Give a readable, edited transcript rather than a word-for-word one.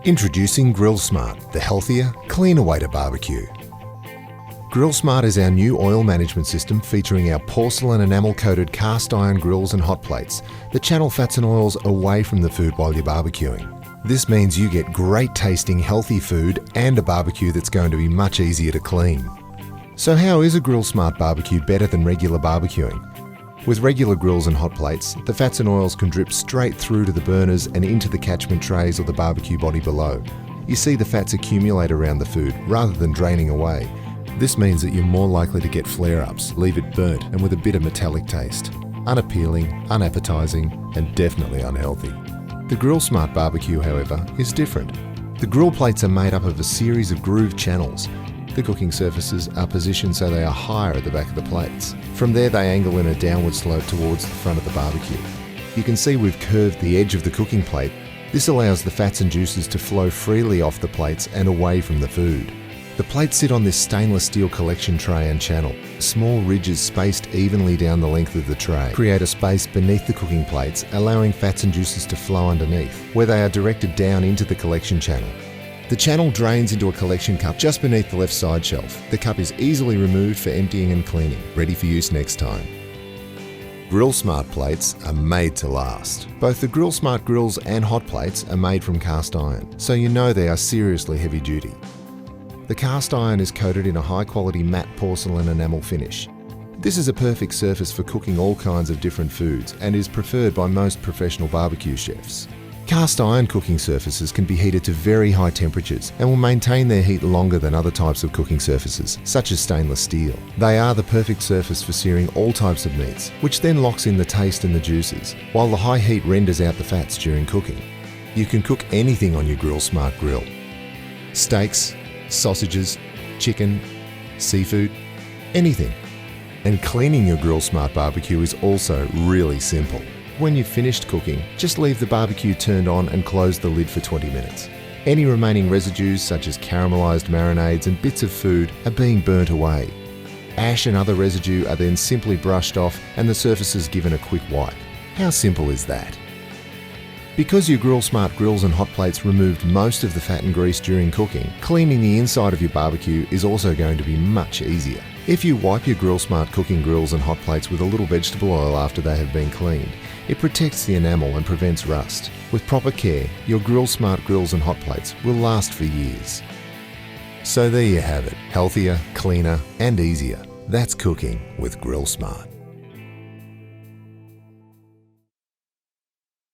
Introducing GrillSmart, the healthier, cleaner way to barbecue. GrillSmart is our new oil management system featuring our porcelain enamel-coated cast iron grills and hot plates that channel fats and oils away from the food while you're barbecuing. This means you get great tasting, healthy food and a barbecue that's going to be much easier to clean. So how is a GrillSmart barbecue better than regular barbecuing? With regular grills and hot plates, the fats and oils can drip straight through to the burners and into the catchment trays or the barbecue body below. You see the fats accumulate around the food rather than draining away. This means that you're more likely to get flare-ups, leave it burnt and with a bit of metallic taste. Unappealing, unappetizing, and definitely unhealthy. The GrillSmart barbecue, however, is different. The grill plates are made up of a series of grooved channels. The cooking surfaces are positioned so they are higher at the back of the plates. From there they angle in a downward slope towards the front of the barbecue. You can see we've curved the edge of the cooking plate. This allows the fats and juices to flow freely off the plates and away from the food. The plates sit on this stainless steel collection tray and channel. Small ridges spaced evenly down the length of the tray create a space beneath the cooking plates, allowing fats and juices to flow underneath, where they are directed down into the collection channel. The channel drains into a collection cup just beneath the left side shelf. The cup is easily removed for emptying and cleaning, ready for use next time. GrillSmart plates are made to last. Both the GrillSmart grills and hot plates are made from cast iron, so you know they are seriously heavy duty. The cast iron is coated in a high-quality matte porcelain enamel finish. This is a perfect surface for cooking all kinds of different foods and is preferred by most professional barbecue chefs. Cast iron cooking surfaces can be heated to very high temperatures and will maintain their heat longer than other types of cooking surfaces, such as stainless steel. They are the perfect surface for searing all types of meats, which then locks in the taste and the juices, while the high heat renders out the fats during cooking. You can cook anything on your GrillSmart grill. Steaks, sausages, chicken, seafood, anything. And cleaning your GrillSmart barbecue is also really simple. When you've finished cooking, just leave the barbecue turned on and close the lid for 20 minutes. Any remaining residues such as caramelized marinades and bits of food are being burnt away. Ash and other residue are then simply brushed off and the surface is given a quick wipe. How simple is that? Because your GrillSmart grills and hot plates removed most of the fat and grease during cooking, cleaning the inside of your barbecue is also going to be much easier. If you wipe your GrillSmart cooking grills and hot plates with a little vegetable oil after they have been cleaned, it protects the enamel and prevents rust. With proper care, your GrillSmart grills and hot plates will last for years. So there you have it, healthier, cleaner and easier. That's cooking with GrillSmart.